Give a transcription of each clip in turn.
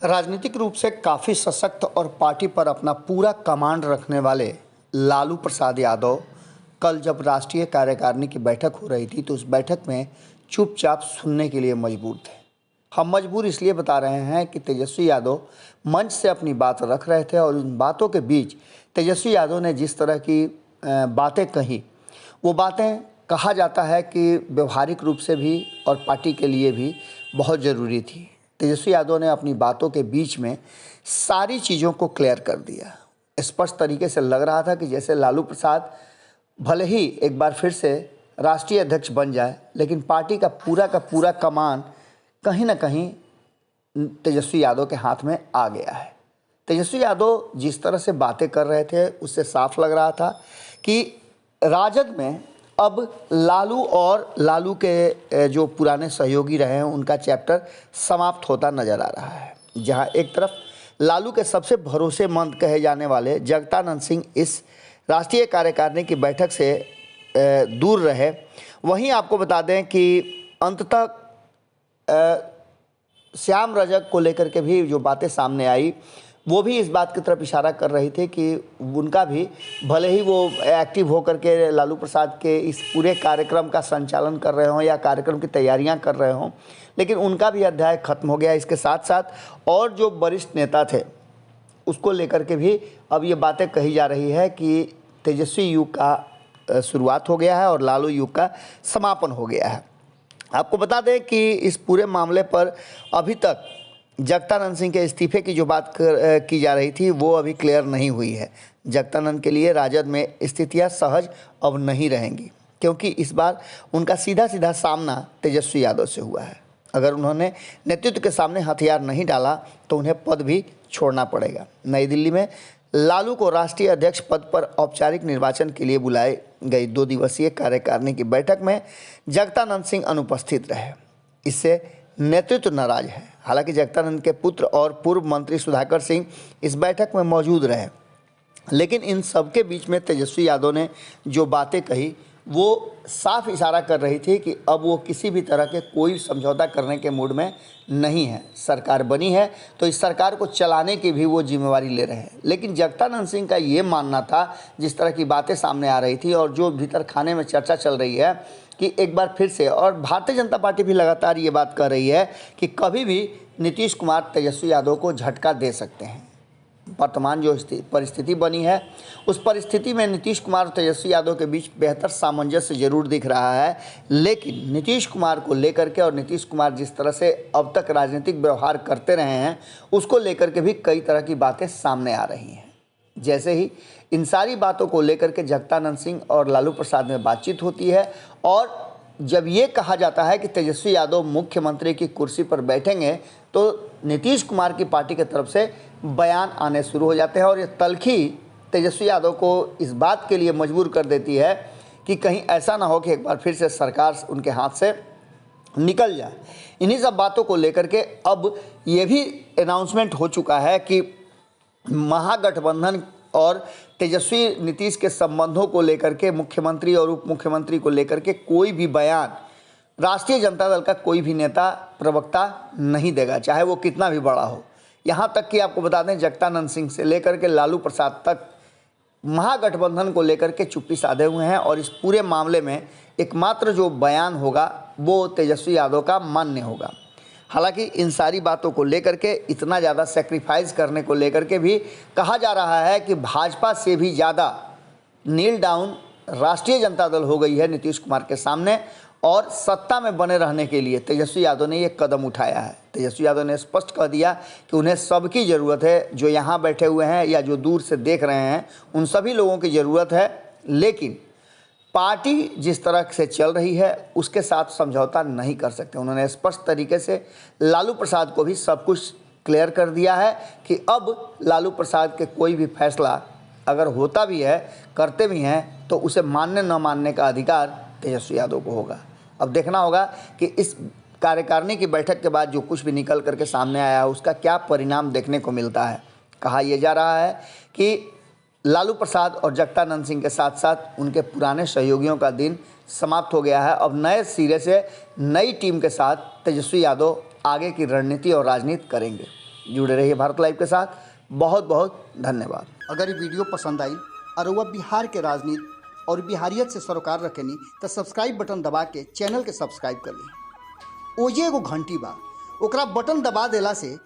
राजनीतिक रूप से काफ़ी सशक्त और पार्टी पर अपना पूरा कमांड रखने वाले लालू प्रसाद यादव कल जब राष्ट्रीय कार्यकारिणी की बैठक हो रही थी तो उस बैठक में चुपचाप सुनने के लिए मजबूर थे। हम मजबूर इसलिए बता रहे हैं कि तेजस्वी यादव मंच से अपनी बात रख रहे थे और उन बातों के बीच तेजस्वी यादव ने जिस तरह की बातें कही, वो बातें कहा जाता है कि व्यवहारिक रूप से भी और पार्टी के लिए भी बहुत ज़रूरी थी। तेजस्वी यादव ने अपनी बातों के बीच में सारी चीज़ों को क्लियर कर दिया। स्पष्ट तरीके से लग रहा था कि जैसे लालू प्रसाद भले ही एक बार फिर से राष्ट्रीय अध्यक्ष बन जाए, लेकिन पार्टी का पूरा कमान कहीं ना कहीं तेजस्वी यादव के हाथ में आ गया है। तेजस्वी यादव जिस तरह से बातें कर रहे थे उससे साफ लग रहा था कि राजद में अब लालू और लालू के जो पुराने सहयोगी रहे हैं उनका चैप्टर समाप्त होता नजर आ रहा है। जहां एक तरफ लालू के सबसे भरोसेमंद कहे जाने वाले जगदानंद सिंह इस राष्ट्रीय कार्यकारिणी की बैठक से दूर रहे, वहीं आपको बता दें कि अंततः श्याम रजक को लेकर के भी जो बातें सामने आई वो भी इस बात की तरफ इशारा कर रही थी कि उनका भी भले ही वो एक्टिव होकर के लालू प्रसाद के इस पूरे कार्यक्रम का संचालन कर रहे हों या कार्यक्रम की तैयारियां कर रहे हों, लेकिन उनका भी अध्याय खत्म हो गया। इसके साथ साथ और जो वरिष्ठ नेता थे उसको लेकर के भी अब ये बातें कही जा रही है कि तेजस्वी युग का शुरुआत हो गया है और लालू युग का समापन हो गया है। आपको बता दें कि इस पूरे मामले पर अभी तक जगदानंद सिंह के इस्तीफे की जो बात की जा रही थी वो अभी क्लियर नहीं हुई है। जगदानंद के लिए राजद में स्थितियां सहज अब नहीं रहेंगी, क्योंकि इस बार उनका सीधा सामना तेजस्वी यादव से हुआ है। अगर उन्होंने नेतृत्व के सामने हथियार नहीं डाला तो उन्हें पद भी छोड़ना पड़ेगा। नई दिल्ली में लालू को राष्ट्रीय अध्यक्ष पद पर औपचारिक निर्वाचन के लिए बुलाई गई 2 दिवसीय कार्यकारिणी की बैठक में जगदानंद सिंह अनुपस्थित रहे। इससे नेतृत्व नाराज है। हालांकि जगदानंद के पुत्र और पूर्व मंत्री सुधाकर सिंह इस बैठक में मौजूद रहे, लेकिन इन सबके बीच में तेजस्वी यादव ने जो बातें कही वो साफ इशारा कर रही थी कि अब वो किसी भी तरह के कोई समझौता करने के मूड में नहीं है। सरकार बनी है तो इस सरकार को चलाने की भी वो जिम्मेवारी ले रहे हैं। लेकिन जगदानंद सिंह का ये मानना था, जिस तरह की बातें सामने आ रही थी और जो भीतर खाने में चर्चा चल रही है कि एक बार फिर से, और भारतीय जनता पार्टी भी लगातार ये बात कर रही है कि कभी भी नीतीश कुमार तेजस्वी यादव को झटका दे सकते हैं। वर्तमान जो परिस्थिति बनी है उस परिस्थिति में नीतीश कुमार और तेजस्वी यादव के बीच बेहतर सामंजस्य जरूर दिख रहा है, लेकिन नीतीश कुमार को लेकर के और नीतीश कुमार जिस तरह से अब तक राजनीतिक व्यवहार करते रहे हैं उसको लेकर के भी कई तरह की बातें सामने आ रही हैं। जैसे ही इन सारी बातों को लेकर के जगदानंद सिंह और लालू प्रसाद में बातचीत होती है और जब ये कहा जाता है कि तेजस्वी यादव मुख्यमंत्री की कुर्सी पर बैठेंगे तो नीतीश कुमार की पार्टी की तरफ से बयान आने शुरू हो जाते हैं और ये तल्खी तेजस्वी यादव को इस बात के लिए मजबूर कर देती है कि कहीं ऐसा ना हो कि एक बार फिर से सरकार उनके हाथ से निकल जाए। इन्हीं सब बातों को लेकर के अब ये भी अनाउंसमेंट हो चुका है कि महागठबंधन और तेजस्वी नीतीश के संबंधों को लेकर के मुख्यमंत्री और उप मुख्यमंत्री को लेकर के कोई भी बयान राष्ट्रीय जनता दल का कोई भी नेता प्रवक्ता नहीं देगा, चाहे वो कितना भी बड़ा हो। यहाँ तक कि आपको बता दें जगदानंद सिंह से लेकर के लालू प्रसाद तक महागठबंधन को लेकर के चुप्पी साधे हुए हैं और इस पूरे मामले में एकमात्र जो बयान होगा वो तेजस्वी यादव का मान्य होगा। हालांकि इन सारी बातों को लेकर के इतना ज़्यादा सेक्रीफाइस करने को लेकर के भी कहा जा रहा है कि भाजपा से भी ज़्यादा नील डाउन राष्ट्रीय जनता दल हो गई है नीतीश कुमार के सामने और सत्ता में बने रहने के लिए तेजस्वी यादव ने ये कदम उठाया है। तेजस्वी यादव ने स्पष्ट कह दिया कि उन्हें सबकी ज़रूरत है, जो यहाँ बैठे हुए हैं या जो दूर से देख रहे हैं उन सभी लोगों की ज़रूरत है, लेकिन पार्टी जिस तरह से चल रही है उसके साथ समझौता नहीं कर सकते। उन्होंने स्पष्ट तरीके से लालू प्रसाद को भी सब कुछ क्लियर कर दिया है कि अब लालू प्रसाद के कोई भी फैसला अगर होता भी है, करते भी हैं, तो उसे मानने न मानने का अधिकार तेजस्वी यादव को होगा। अब देखना होगा कि इस कार्यकारिणी की बैठक के बाद जो कुछ भी निकल करके सामने आया है उसका क्या परिणाम देखने को मिलता है। कहा यह जा रहा है कि लालू प्रसाद और जगदानंद सिंह के साथ साथ उनके पुराने सहयोगियों का दिन समाप्त हो गया है। अब नए सिरे से नई टीम के साथ तेजस्वी यादव आगे की रणनीति और राजनीति करेंगे। जुड़े रहिए भारत लाइव के साथ। बहुत बहुत धन्यवाद। अगर ये वीडियो पसंद आई और वह बिहार के राजनीति और बिहारियत से सरोकार रखेनी तो सब्सक्राइब बटन दबा के चैनल के सब्सक्राइब कर ली। ओजे एगो घंटी बा, ओकरा बटन दबा देला से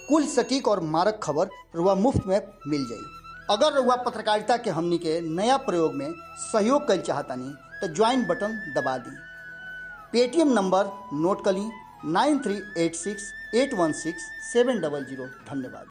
कुल सटीक और मारक खबर रुआ मुफ्त में मिल जाई। अगर रुआ पत्रकारिता के हमनी के नया प्रयोग में सहयोग कर चाहतानी तो ज्वाइन बटन दबा दी। पेटीएम नंबर नोट कर ली 9386816700। धन्यवाद।